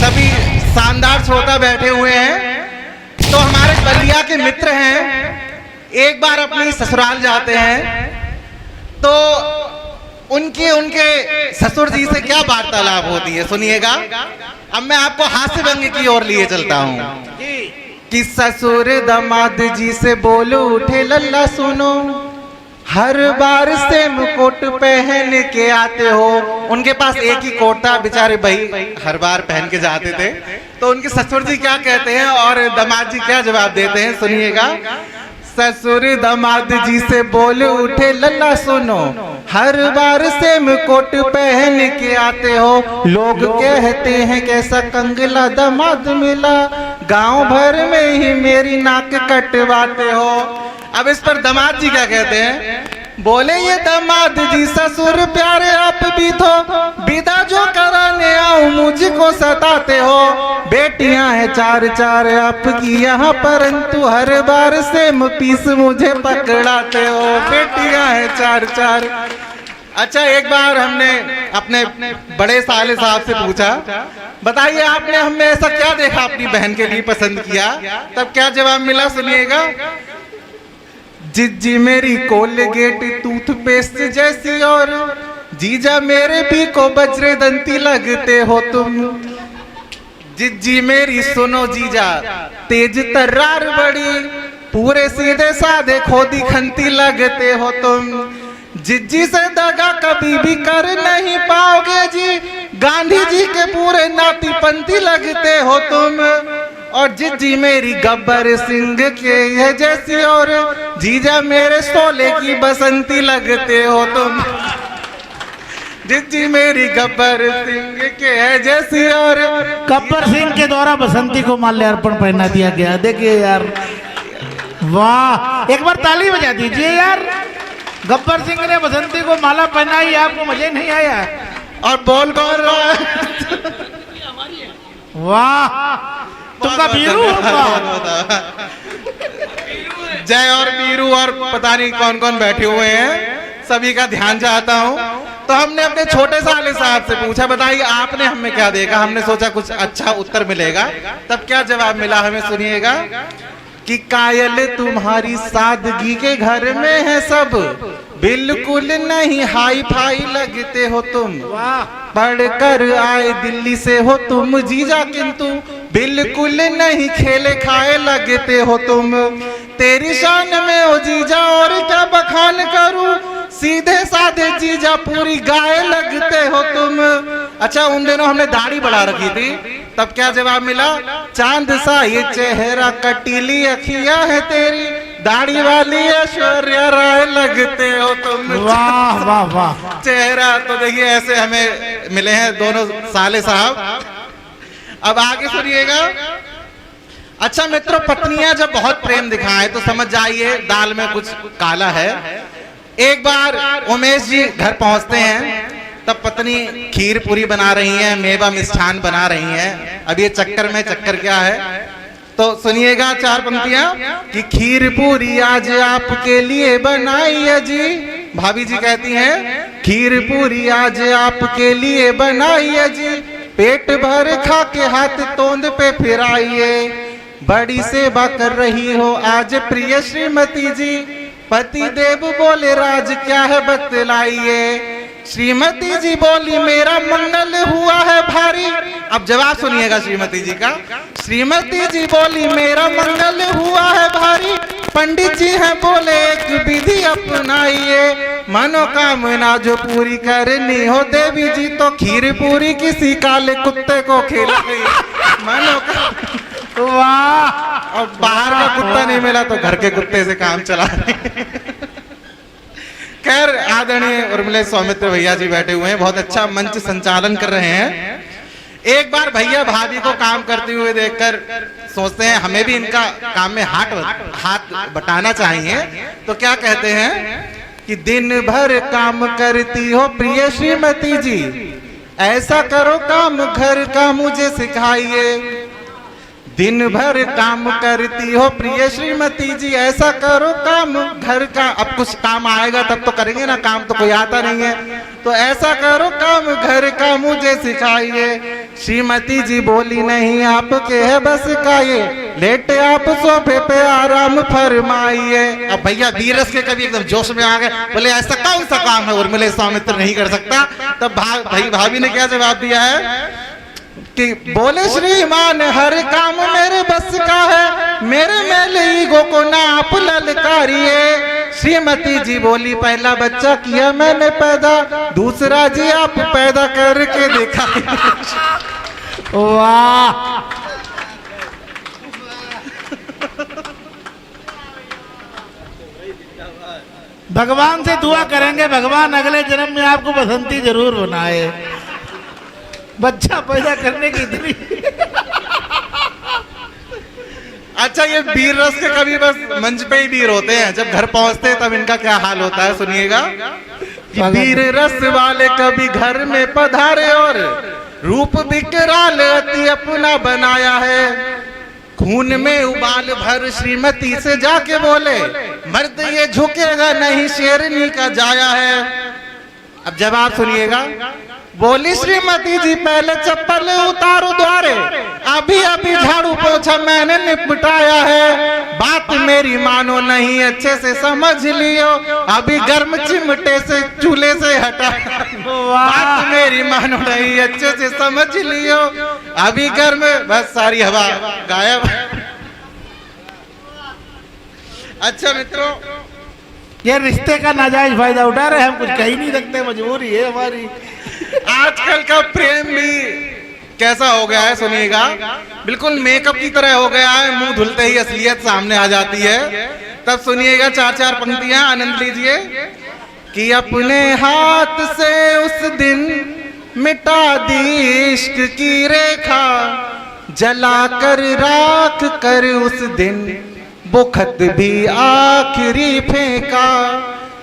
सभी शानदार श्रोता बैठे हुए हैं। तो हमारे बलिया के मित्र हैं, एक बार अपनी ससुराल जाते हैं तो उनके ससुर जी से क्या वार्तालाप होती है सुनिएगा। अब मैं आपको हास्य व्यंग्य की ओर लिए चलता हूँ कि ससुर दामाद जी से बोलो उठे लल्ला सुनो, हर बार सेम कोट पहन के आते हो। उनके पास एक ही कोट था, बेचारे भाई हर बार पहन के जाते थे। तो उनके ससुर जी क्या कहते हैं और दामाद जी क्या जवाब देते हैं सुनिएगा। ससुर दामाद जी से बोल उठे लल्ला सुनो, हर बार सेम कोट पहन के आते हो। लोग कहते हैं कैसा कंगला दामाद मिला, गांव भर में ही मेरी नाक कटवाते हो। अब इस पर दामाद जी क्या कहते हैं, बोले ये दामाद जी ससुर प्यारे आप भी तो, विदा जो कराने आओ मुझको सताते हो। बेटियां हैं चार चार आपकी यहाँ, परंतु हर बार सेम पीस मुझे पकड़ाते हो। बेटियां हैं चार चार। अच्छा, एक बार हमने अपने बड़े साले साहब से पूछा, बताइए आपने हमें ऐसा क्या देखा अपनी बहन के लिए पसंद किया? तब क्या जवाब मिला सुनिएगा। जिज्जी मेरी कोलगेट टूथपेस्ट जैसी, और जीजा मेरे भी को बजरे दंती लगते हो तुम। जिज्जी मेरी सुनो जीजा तेज तर्रार बड़ी, पूरे सीधे साधे खोदी खंती लगते हो तुम। जिज्जी से दगा कभी भी कर नहीं पाओगे जी, गांधी जी के पूरे नाती पंथी लगते हो तुम। और जिज्जी मेरी गब्बर सिंह के है जैसी, और जीजा मेरे शोले की बसंती लगते हो तुम। जिज्जी मेरी गब्बर सिंह के है जैसी, और गब्बर सिंह के द्वारा बसंती को माल्यार्पण पहना दिया गया। देखिए यार, वाह, एक बार ताली बजा दीजिए यार। गब्बर सिंह ने बसंती को माला पहनाई, आपको मजा नहीं आया? और बोल कौन रहा है? वाह, तुमका वीरू जय और वीरू और पता नहीं कौन कौन बैठे हुए हैं, सभी का ध्यान चाहता हूँ। तो हमने अपने छोटे साले साहब से पूछा, बताइए आपने हमें क्या देखा? हमने सोचा कुछ अच्छा उत्तर मिलेगा। तब क्या जवाब मिला हमें सुनिएगा कि कायल तुम्हारी सादगी के घर में है सब, बिल्कुल नहीं हाई फाई लगते हो तुम। पढ़कर आए दिल्ली से हो तुम जीजा, किंतु बिल्कुल नहीं खेले खाए लगते हो तुम। तेरी शान में हो जीजा और क्या बखान करूं, सीधे साधे जीजा पूरी गाय लगते हो तुम। अच्छा, उन दिनों हमने दाढ़ी बढ़ा रखी थी, तब क्या जवाब मिला? चांद सा ये चेहरा, कटीली अखियां है तेरी, दाढ़ी वाली ऐश्वर्या राय लगते हो तुम। वाह वाह वाह। चेहरा तो देखिए ऐसे हमें मिले हैं दोनों साले साहब। अब आगे सुनिएगा। अच्छा मित्रों, पत्नियां जब बहुत प्रेम दिखाएं तो समझ जाइए दाल में कुछ काला है। एक बार उमेश जी घर पहुंचते हैं, तब पत्नी खीर पूरी बना रही हैं, मेवा मिष्ठान बना रही हैं। अब ये चक्कर क्या है तो सुनिएगा चार पंक्तियां कि खीर पूरी आज आपके लिए बनाई है जी। भाभी जी कहती हैं खीर पूरी आज आपके लिए बनाई है जी, पेट भर खा के हाथ तोंद पे फिराइए। बड़ी सेवा कर रही हो आज प्रिय श्रीमती जी, पति देव बोले राज क्या है बतलाइए। श्रीमती जी बोली मेरा मंगल हुआ है भारी। अब जवाब सुनिएगा श्रीमती जी का। श्रीमती जी बोली मेरा मंगल हुआ है भारी, पंडित जी हैं बोले एक विधि अपनाइए। मनोकामना जो पूरी करनी हो देवी जी, तो खीर पूरी किसी काले कुत्ते को खिलाई। मनोकामना, वाह। और बाहर का कुत्ता नहीं मिला तो घर के कुत्ते से काम चला रहे। खैर, आदरणीय उर्मिला सौमित्र भैया जी बैठे हुए हैं, बहुत अच्छा मंच संचालन कर रहे हैं। एक बार भैया भाभी को काम करते हुए देखकर सोचते हैं हमें भी इनका काम में हाथ बटाना चाहिए। तो क्या कहते हैं कि दिन भर काम करती हो प्रिय श्रीमती जी, ऐसा करो काम घर का मुझे सिखाइए। दिन भर काम करती हो प्रिय श्रीमती जी, ऐसा करो काम घर का। अब कुछ काम आएगा तब तो करेंगे ना, काम तो कोई आता नहीं है। तो ऐसा करो काम घर का मुझे सिखाइए। श्रीमती जी बोली नहीं आपके है बस का ये, लेटे आप सोफे पे आराम फरमाइए। अब भैया वीरस के कभी एकदम जोश में आ गए, बोले ऐसा कौन सा काम है उर्मिला स्वामित्र नहीं कर सकता। तब भाभी ने क्या जवाब दिया है कि बोले श्रीमान हर काम मेरे बस का है, मेरे मेले ईगो को ना आप ललकारिए। श्रीमती जी बोली पहला बच्चा किया मैंने पैदा, दूसरा जी आप पैदा करके देखा। वाह, भगवान से दुआ करेंगे भगवान अगले जन्म में आपको बसंती जरूर बनाए। बच्चा पैदा करने की इतनी अच्छा, ये वीर रस के कभी बस मंच पे ही वीर होते हैं, जब घर पहुंचते हैं तब इनका क्या हाल होता है सुनिएगा। कि वीर रस वाले कभी घर में पधारे और रूप विकराल अति अपना बनाया है। खून में उबाल भर श्रीमती से जाके बोले मर्द ये झुकेगा नहीं शेरनी का जाया है। अब जवाब सुनिएगा। बोली श्रीमती जी पहले चप्पल उतारो द्वारे, अभी अभी झाड़ू पोछा मैंने निपटाया है। बात मेरी मानो नहीं अच्छे से समझ लियो, अभी गर्म चिमटे से चूल्हे से हटा। बात मेरी मानो नहीं अच्छे से समझ लियो, अभी गर्म, बस सारी हवा गायब। अच्छा मित्रों, ये रिश्ते का नाजायज फायदा उठा रहे हैं, हम कुछ कह ही नहीं सकते, मजबूरी है हमारी। आजकल का प्रेम भी कैसा हो गया है सुनिएगा, बिल्कुल मेकअप की तरह हो गया है, मुंह धुलते ही असलियत सामने आ जाती है। तब सुनिएगा चार चार पंक्तियां, आनंद लीजिए। कि अपने हाथ से उस दिन मिटा दी इश्क की रेखा, जला कर राख कर उस दिन वो खत भी आखिरी फेंका।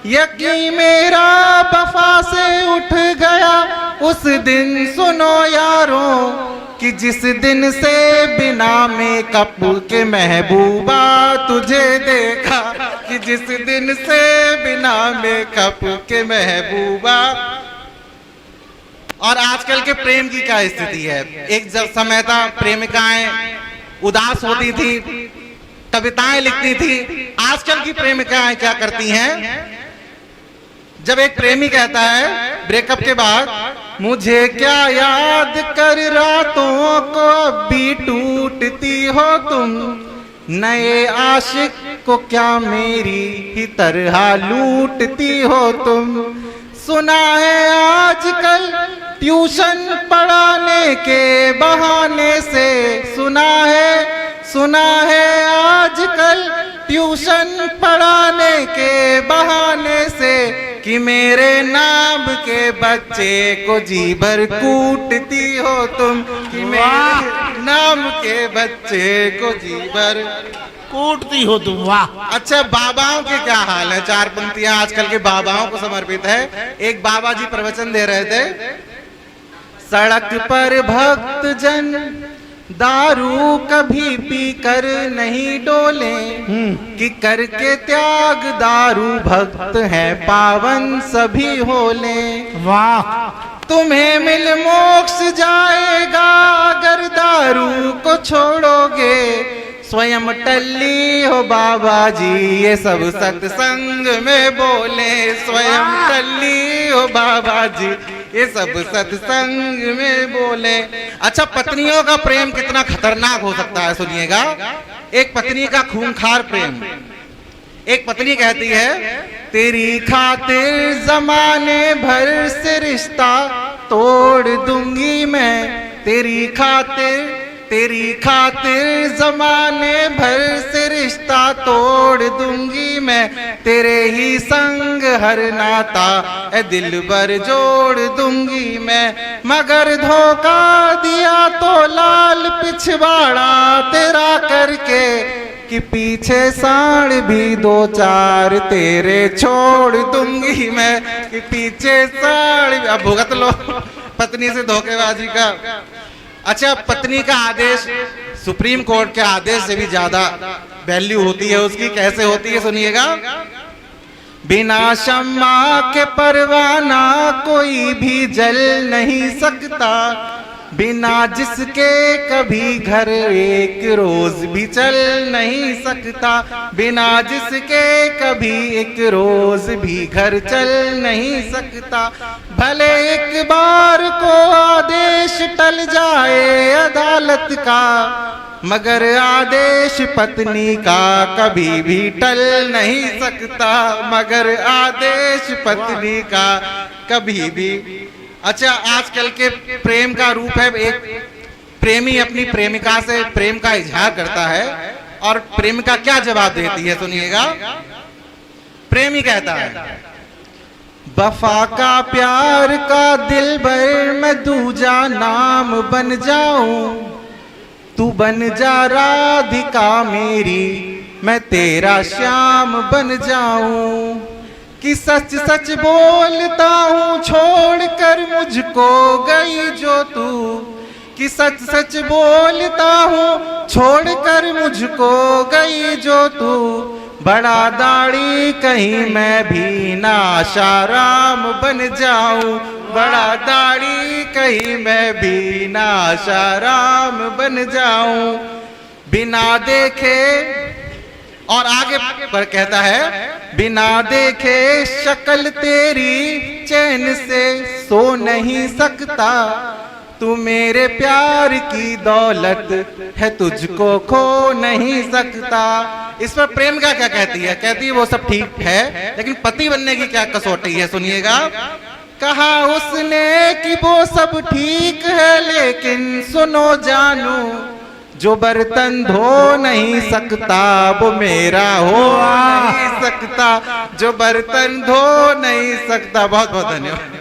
यकीन मेरा वफा से उठ गया उस दिन सुनो यारों, कि जिस दिन से बिना मेकअप के महबूबा तुझे देखा। कि जिस दिन से बिना मेकअप के महबूबा। और आजकल के प्रेम की क्या स्थिति है। एक जब समय था प्रेमिकाएं उदास होती थी, कविताएं लिखती थी। आजकल की प्रेमिकाएं क्या करती हैं, जब एक प्रेमी कहता है ब्रेकअप के बाद मुझे क्या याद कर रातों को अब भी टूटती हो तुम, नए आशिक को क्या मेरी ही तरह लूटती हो तुम। सुना है आजकल ट्यूशन पढ़ाने के बहाने से, सुना है आजकल ट्यूशन पढ़ाने के बहाने से, कि मेरे नाम के बच्चे को जी भर कूटती हो तुम। कि मेरे नाम के बच्चे को जी भर कूटती हो तुम। वाह। अच्छा, बाबाओं के क्या हाल है। चार पंक्तियां आजकल के बाबाओं को समर्पित है। एक बाबा जी प्रवचन दे रहे थे। सड़क पर भक्त जन दारू कभी पी कर नहीं डोले, कि करके त्याग दारू भक्त है पावन सभी होले। वाह। तुम्हें मिल मोक्ष जाएगा अगर दारू को छोड़ोगे, स्वयं टल्ली हो बाबा जी ये सब सत्संग में बोले। स्वयं टल्ली हो बाबा जी ये सब सत्संग में बोले। अच्छा, पत्नियों का प्रेम कितना खतरनाक हो सकता है सुनिएगा। एक पत्नी का खूंखार प्रेम। एक पत्नी कहती है तेरी खातिर जमाने भर से रिश्ता तोड़ दूंगी मैं, तेरी खातिर जमाने भर से रिश्ता तोड़ दूंगी मैं, तेरे ही संग हर नाता ए दिल भर जोड़ दूंगी मैं। मगर धोखा दिया तो लाल पिछवाड़ा तेरा करके, कि पीछे साड़ भी दो चार तेरे छोड़ दूंगी मैं। कि पीछे साड़, अब भुगत लो पत्नी से धोखेबाजी का। अच्छा, पत्नी का आदेश सुप्रीम कोर्ट के आदेश से भी ज्यादा वैल्यू होती है उसकी। कैसे होती है सुनिएगा। बिना शम्मा के परवाना कोई भी जल नहीं सकता, बिना जिसके कभी घर एक रोज भी चल नहीं सकता, बिना जिसके कभी एक रोज भी घर चल नहीं सकता। भले एक बार को आदेश टल जाए अदालत का, मगर आदेश पत्नी का कभी भी टल नहीं सकता, मगर आदेश पत्नी का कभी भी। अच्छा, आजकल के प्रेम का रूप है, एक प्रेमी अपनी प्रेमिका से प्रेम का इजहार करता है और प्रेमिका क्या जवाब देती है, सुनिएगा। प्रेमी कहता है, वफा का प्यार का दिल भर मैं दूजा नाम बन जाऊं, तू बन जा राधिका मेरी, मैं तेरा श्याम बन जाऊं। कि सच सच बोलता हूँ छोड़ कर मुझको गई जो तू, कि सच सच बोलता हूँ छोड़ कर मुझको गई जो तू। बड़ा दाढ़ी कहीं मैं भी ना आशाराम बन जाऊं, बड़ा दाढ़ी कहीं मैं भी ना आशाराम बन जाऊं। बिना देखे, और आगे पर कहता है, बिना देखे शक्ल तेरी चैन से सो नहीं सकता, तू मेरे प्यार की दौलत है तुझको खो नहीं सकता। इस पर प्रेम का क्या कहती है? कहती है वो सब ठीक है, लेकिन पति बनने की क्या कसौटी है, सुनिएगा। कहा उसने कि वो सब ठीक है, लेकिन सुनो जानू, जो बर्तन धो नहीं सकता वो मेरा हो नहीं सकता, जो बर्तन धो नहीं सकता। बहुत बहुत धन्यवाद।